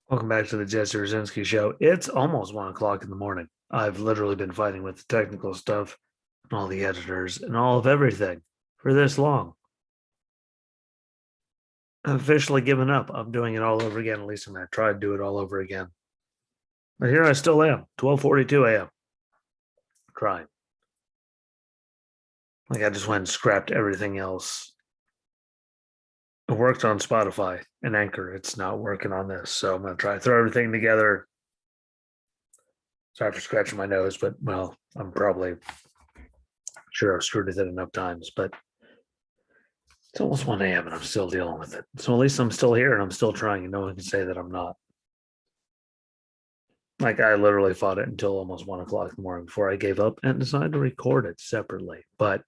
Welcome back to the Jesse Rucinski show. It's almost 1 o'clock in the morning. I've literally been fighting with the technical stuff and all the editors and all of everything for this long. I've officially given up. I'm doing it all over again. At least I'm going to try to do it all over again. But here I still am, 12:42 a.m. crying. Like I just went and scrapped everything else. It worked on Spotify and Anchor. It's not working on this. So I'm going to try to throw everything together. Sorry for scratching my nose, but well, I'm probably sure I've screwed with it enough times, but it's almost 1 a.m. and I'm still dealing with it. So at least I'm still here and I'm still trying, and no one can say that I'm not. Like I literally fought it until almost 1 o'clock in the morning before I gave up and decided to record it separately. But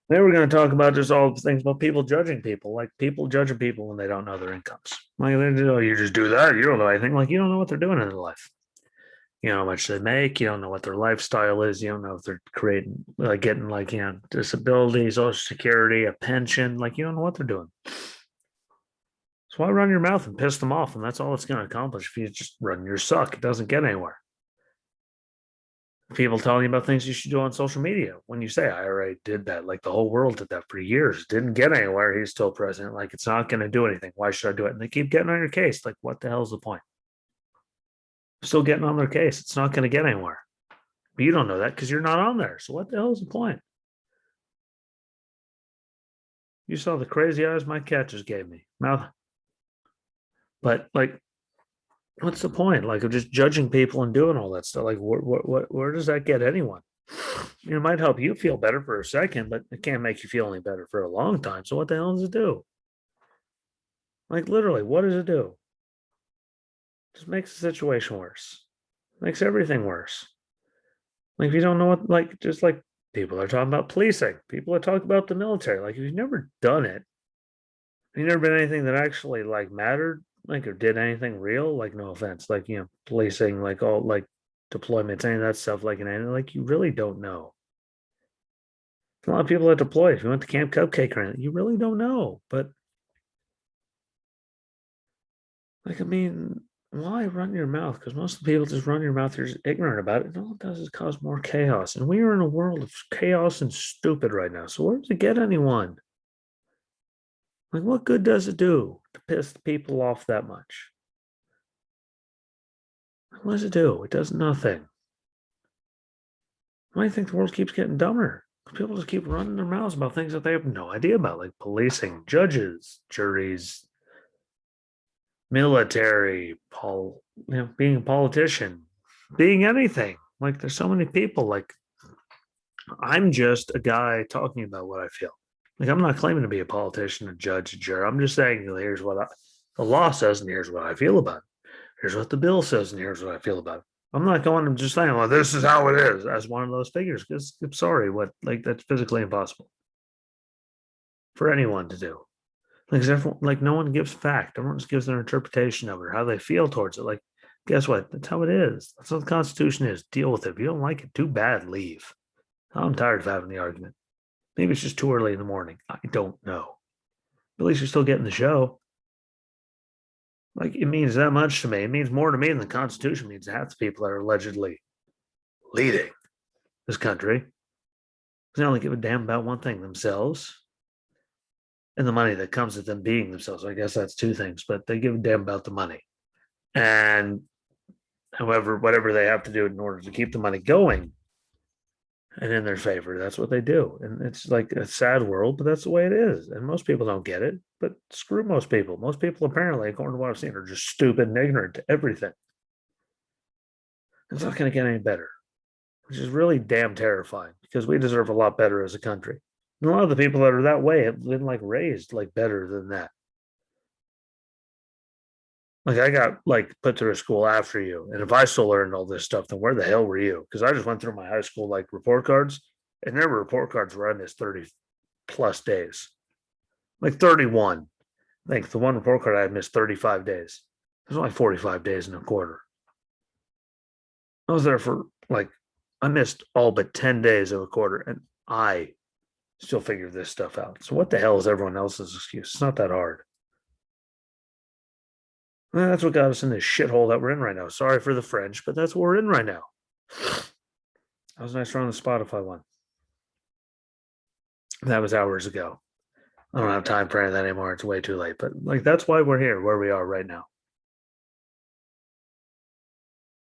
they were going to talk about just all the things about people judging people, like people judging people when they don't know their incomes. Like, oh, you just do that. You don't know anything. Like, you don't know what they're doing in their life. You know how much they make. You don't know what their lifestyle is. You don't know if they're creating, like, getting, like, disability, social security, a pension. Like, you don't know what they're doing. So why run your mouth and piss them off? And that's all it's going to accomplish. If you just run your suck, it doesn't get anywhere. People telling you about things you should do on social media. When you say, I already did that, like the whole world did that for years, didn't get anywhere. He's still president. Like it's not going to do anything. Why should I do it? And they keep getting on your case. Like, what the hell's the point? Still getting on their case. It's not going to get anywhere. But you don't know that because you're not on there. So what the hell is the point? You saw the crazy eyes my cat just gave me. Mouth. But like, what's the point? Like, of just judging people and doing all that stuff. Like, where does that get anyone? It might help you feel better for a second, but it can't make you feel any better for a long time. So what the hell does it do? Like, literally, what does it do? It just makes the situation worse. Makes everything worse. Like, if you don't know what, like, just like people are talking about policing, people are talking about the military. Like, if you've never done it, you've never been anything that actually like mattered, like, or did anything real. Like, no offense, like policing, like all like deployments, any of that stuff, like, and like you really don't know. A lot of people that deploy. If you went to Camp Cupcake or anything, you really don't know. But like, I mean, why run your mouth? Because most of the people just run your mouth. You're just ignorant about it. And all it does is cause more chaos. And we are in a world of chaos and stupid right now. So where does it get anyone? Like, what good does it do to piss people off that much? What does it do? It does nothing. Why do you think the world keeps getting dumber? People just keep running their mouths about things that they have no idea about, like policing, judges, juries, military, being a politician, being anything. Like there's so many people. Like I'm just a guy talking about what I feel. Like I'm not claiming to be a politician, a judge, a juror. I'm just saying here's what the law says, and here's what I feel about it. Here's what the bill says, and here's what I feel about it. I'm not going to just saying, well, this is how it is as one of those figures. Because I'm sorry, what like that's physically impossible for anyone to do. Like everyone, like no one gives fact. Everyone just gives their interpretation of it, how they feel towards it. Like, guess what? That's how it is. That's what the Constitution is. Deal with it. If you don't like it, too bad. Leave. I'm tired of having the argument. Maybe it's just too early in the morning. I don't know. At least you're still getting the show. Like it means that much to me. It means more to me than the Constitution means to half the people that are allegedly leading this country. They only give a damn about one thing: themselves and the money that comes with them being themselves. I guess that's two things, but they give a damn about the money. And however, whatever they have to do in order to keep the money going and in their favor, that's what they do. And it's like a sad world, but that's the way it is. And most people don't get it, but screw most people. Most people, apparently, according to what I've seen, are just stupid and ignorant to everything. It's not going to get any better, which is really damn terrifying because we deserve a lot better as a country. And a lot of the people that are that way have been like raised like better than that. Like I got like put through a school after you, and if I still learned all this stuff, then where the hell were you? Because I just went through my high school like report cards, and there were report cards where I missed 30+ days, like 31. I think the one report card I had missed 35 days. There's only 45 days in a quarter. I was there for like I missed all but 10 days of a quarter, and I still figured this stuff out. So what the hell is everyone else's excuse? It's not that hard. Well, that's what got us in this shithole that we're in right now. Sorry for the French, but that's what we're in right now. That was nice on the Spotify one. That was hours ago. I don't have time for any of that anymore. It's way too late. But like that's why we're here, where we are right now.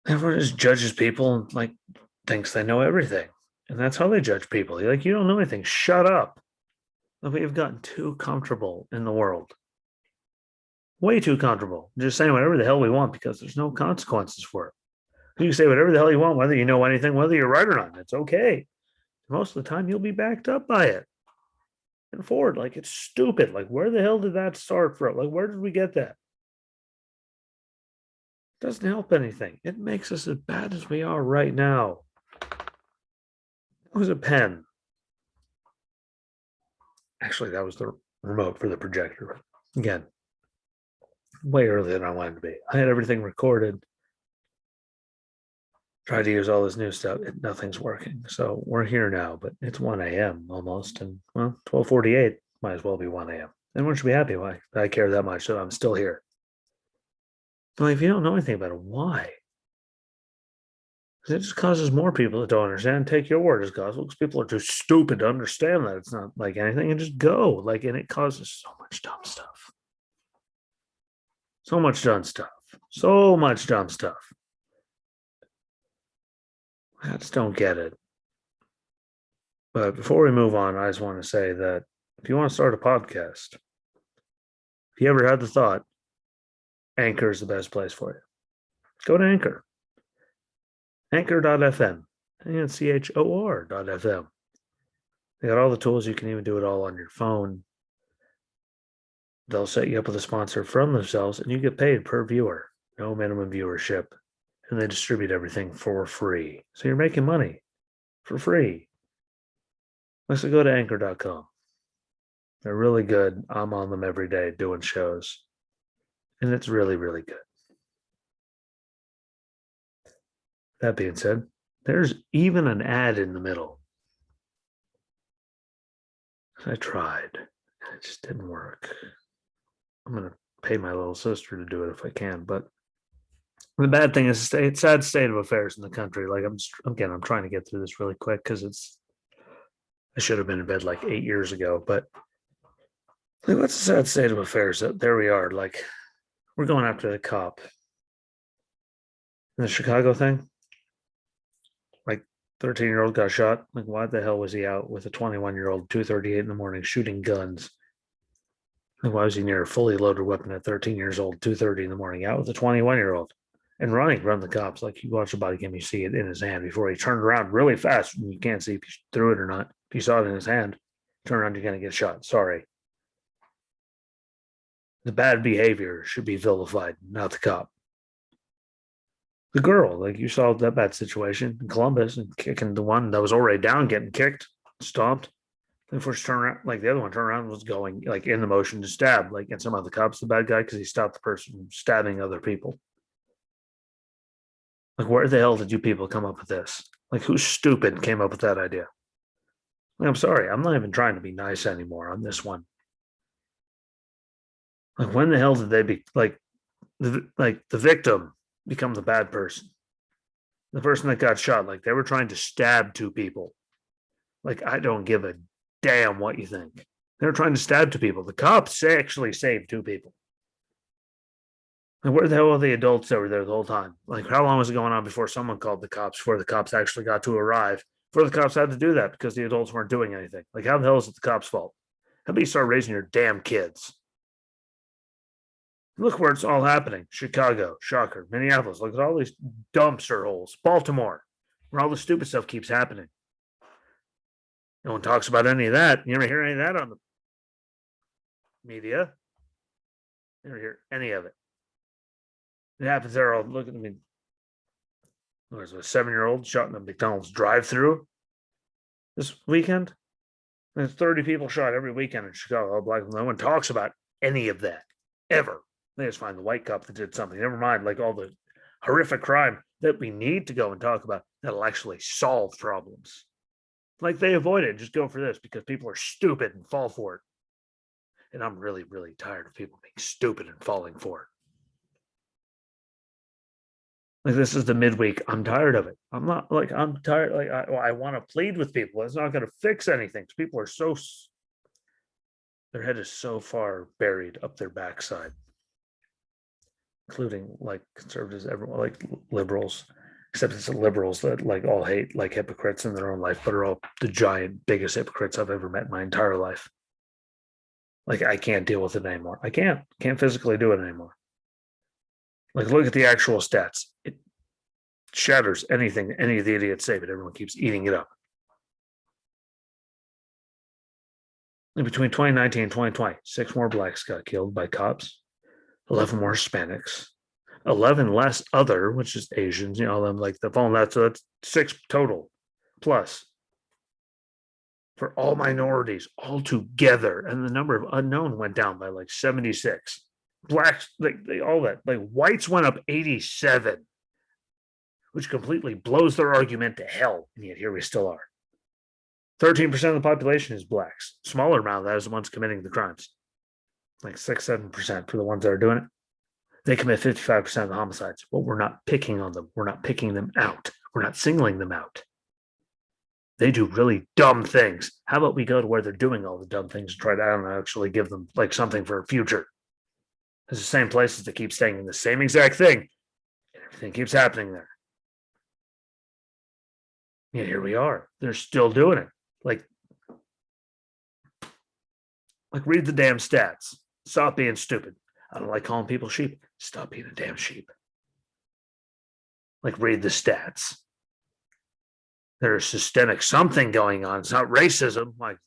Everyone just judges people and like thinks they know everything. And that's how they judge people. You're like, you don't know anything. Shut up. Like, we've gotten too comfortable in the world. Way too comfortable. Just saying whatever the hell we want because there's no consequences for it. You can say whatever the hell you want, whether you know anything, whether you're right or not. It's okay. Most of the time, you'll be backed up by it. And forward, like it's stupid. Like, where the hell did that start from? Like, where did we get that? It doesn't help anything. It makes us as bad as we are right now. It was a pen. Actually, that was the remote for the projector. Again, way earlier than I wanted to be. I had everything recorded. Tried to use all this new stuff. Nothing's working. So we're here now, but it's 1 a.m. almost. And well, 12:48 might as well be 1 a.m. Everyone should be happy. Why? I care that much that I'm still here. But if you don't know anything about it, why? Because it just causes more people that don't understand. Take your word as gospel because people are too stupid to understand that it's not like anything and just go. Like, and it causes so much dumb stuff. So much dumb stuff. So much dumb stuff. I just don't get it. But before we move on, I just want to say that if you want to start a podcast, if you ever had the thought, Anchor is the best place for you. Go to Anchor. Anchor.fm. And CHOR.fm. They got all the tools. You can even do it all on your phone. They'll set you up with a sponsor from themselves, and you get paid per viewer. No minimum viewership. And they distribute everything for free. So you're making money for free. Let's go to anchor.com. They're really good. I'm on them every day doing shows. And it's really, really good. That being said, there's even an ad in the middle. I tried, and it just didn't work. I'm going to pay my little sister to do it if I can. But the bad thing is, it's sad state of affairs in the country. Like, I'm trying to get through this really quick because I should have been in bed like 8 years ago. But like, what's the sad state of affairs? There we are. Like, we're going after the cop. And the Chicago thing, like 13-year-old got shot. Like, why the hell was he out with a 21-year-old 2:38 in the morning shooting guns? Like, why was he near a fully loaded weapon at 13 years old, 2:30 in the morning, out with a 21-year-old and run the cops? Like, you watch the body cam, you see it in his hand before he turned around really fast. And you can't see if he threw it or not. If you saw it in his hand, turn around, you're going to get shot. Sorry. The bad behavior should be vilified, not the cop. The girl, like you saw that bad situation in Columbus and kicking the one that was already down, getting kicked, stomped. The first turn around, like the other one turn around was going like in the motion to stab, like, and somehow the cop's the bad guy because he stopped the person from stabbing other people. Like, where the hell did you people come up with this? Like, who's stupid came up with that idea? Like, I'm sorry, I'm not even trying to be nice anymore on this one. Like, when the hell did they be like the victim become the bad person? The person that got shot, like they were trying to stab two people. Like, I don't give a damn what you think. They were trying to stab two people. The cops actually saved two people. Like, where the hell were the adults that were there the whole time? Like, how long was it going on before someone called the cops, before the cops actually got to arrive, before the cops had to do that because the adults weren't doing anything? Like, how the hell is it the cops' fault? How about you start raising your damn kids? Look where it's all happening. Chicago, shocker. Minneapolis, look at all these dumpster holes. Baltimore, where all the stupid stuff keeps happening. No one talks about any of that. You never hear any of that on the media. You never hear any of it. It happens there. All look at me. There's a 7-year-old shot in a McDonald's drive-through this weekend. There's 30 people shot every weekend in Chicago. All black. No one talks about any of that ever. They just find the white cop that did something. Never mind, like all the horrific crime that we need to go and talk about that'll actually solve problems. Like, they avoid it. Just go for this because people are stupid and fall for it. And I'm really, really tired of people being stupid and falling for it. Like this is the midweek. I'm tired of it. I'm not like I'm tired. Like I want to plead with people. It's not going to fix anything. People are so their head is so far buried up their backside, including like conservatives, everyone like liberals, except it's the liberals that like all hate like hypocrites in their own life, but are all the giant biggest hypocrites I've ever met in my entire life. Like I can't deal with it anymore. I can't physically do it anymore. Like look at the actual stats. It shatters anything any of the idiots say, but everyone keeps eating it up. In between 2019 and 2020, 6 more blacks got killed by cops, 11 more Hispanics, 11 less other, which is Asians, them like the phone. That's 6 total plus for all minorities all together. And the number of unknown went down by like 76. Blacks, they all that, like whites went up 87, which completely blows their argument to hell. And yet here we still are. 13% of the population is blacks. Smaller amount of that is the ones committing the crimes. Like 6-7% for the ones that are doing it. They commit 55% of the homicides, but we're not picking on them. We're not picking them out. We're not singling them out. They do really dumb things. How about we go to where they're doing all the dumb things and try to actually give them like something for a future? It's the same places that keep staying in the same exact thing. And everything keeps happening there. And here we are. They're still doing it. Like read the damn stats. Stop being stupid. I don't like calling people sheep. Stop being a damn sheep. Like read the stats. There's systemic something going on. It's not racism. Like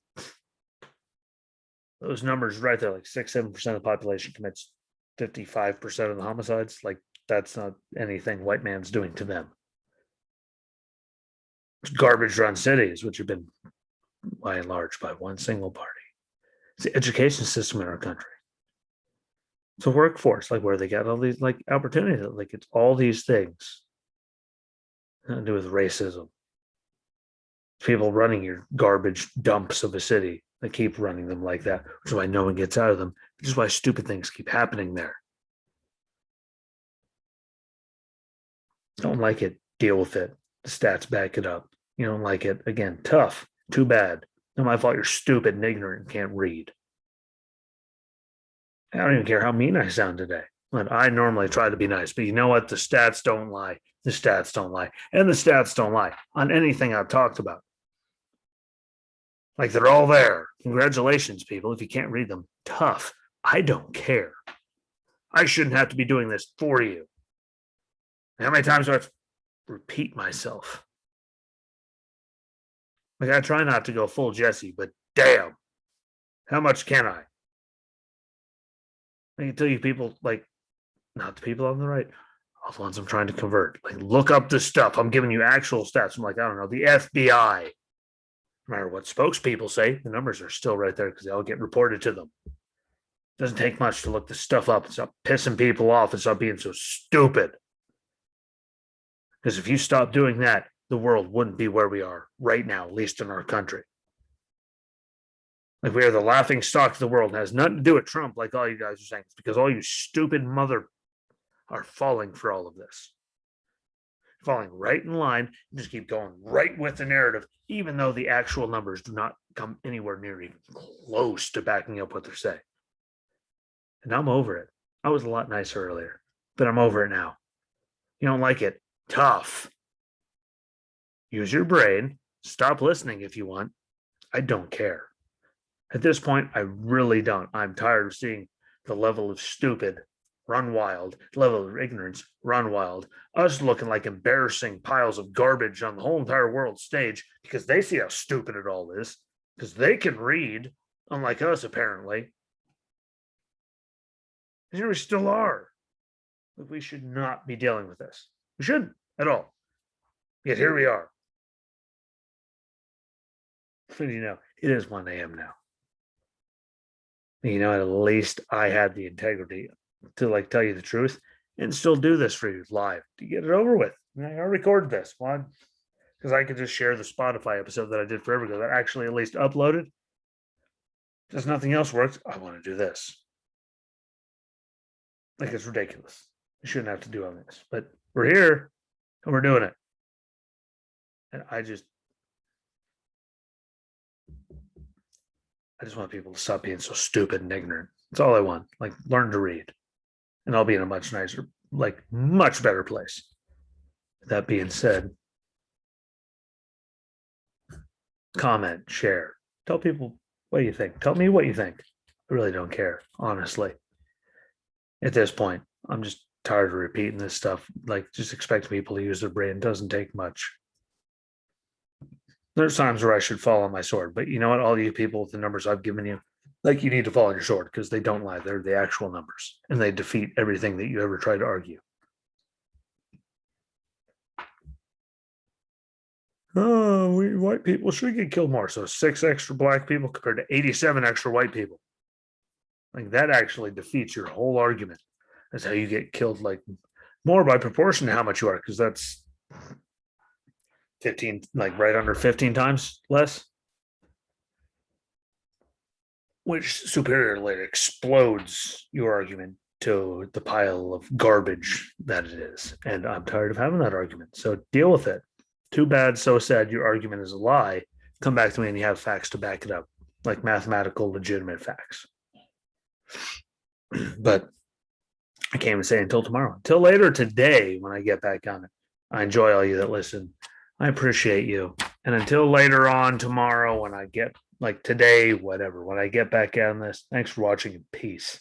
those numbers right there, like 6-7% of the population commits 55% of the homicides. Like that's not anything white man's doing to them. It's garbage run cities, which have been by and large by one single party. It's the education system in our country. It's a workforce, like where they got all these like opportunities. Like it's all these things to do with racism. People running your garbage dumps of a city. They keep running them like that, which is why no one gets out of them. Which is why stupid things keep happening there. Don't like it, deal with it. The stats back it up. You don't like it, again, tough. Too bad. Not my fault you're stupid and ignorant and can't read. I don't even care how mean I sound today. And I normally try to be nice, but you know what? The stats don't lie. The stats don't lie. And the stats don't lie on anything I've talked about. Like they're all there. Congratulations, people. If you can't read them, tough. I don't care. I shouldn't have to be doing this for you. How many times do I have to repeat myself? Like I try not to go full Jesse, but damn, how much can I? I can tell you people like not the people on the right, all the ones I'm trying to convert. Like look up this stuff. I'm giving you actual stats. I'm like, I don't know, the FBI. No matter what spokespeople say, the numbers are still right there because they all get reported to them. It doesn't take much to look this stuff up and stop pissing people off and stop being so stupid. Because if you stop doing that, the world wouldn't be where we are right now, at least in our country. Like we are the laughing stock of the world. It has nothing to do with Trump, like all you guys are saying. It's because all you stupid mother are falling for all of this. Falling right in line and just keep going right with the narrative, even though the actual numbers do not come anywhere near even close to backing up what they're saying. And I'm over it. I was a lot nicer earlier, but I'm over it now. You don't like it? Tough. Use your brain. Stop listening if you want. I don't care. At this point, I really don't. I'm tired of seeing the level of stupid run wild, the level of ignorance run wild, us looking like embarrassing piles of garbage on the whole entire world stage because they see how stupid it all is, because they can read, unlike us, apparently. And here we still are. We should not be dealing with this. We shouldn't at all. Yet here we are. And it is 1 a.m. now. At least I had the integrity to like tell you the truth and still do this for you live to get it over with. I recorded this one because I could just share the Spotify episode that I did forever ago that actually at least uploaded. Because nothing else works, I want to do this. Like it's ridiculous. You shouldn't have to do all this, but We're here and we're doing it. And I just want people to stop being so stupid and ignorant. That's all I want. Like, learn to read, and I'll be in a much nicer, like, much better place. That being said, comment, share, tell people what you think. Tell me what you think. I really don't care, honestly. At this point, I'm just tired of repeating this stuff. Like, just expect people to use their brain. It doesn't take much. There's times where I should fall on my sword, but you know what? All you people with the numbers I've given you, like, you need to fall on your sword because they don't lie. They're the actual numbers, and they defeat everything that you ever try to argue. Oh, we white people should get killed more. So 6 extra black people compared to 87 extra white people. Like, that actually defeats your whole argument. That's how you get killed, like, more by proportion to how much you are, because that's 15, like, right under 15 times less, which superiorly explodes your argument to the pile of garbage that it is. And I'm tired of having that argument. So deal with it. Too bad, so sad your argument is a lie. Come back to me and you have facts to back it up, like mathematical, legitimate facts. But I can't even say until tomorrow. Until later today when I get back on it. I enjoy all you that listen. I appreciate you. And until later on tomorrow when I get, like, today, whatever, when I get back on this, thanks for watching and peace.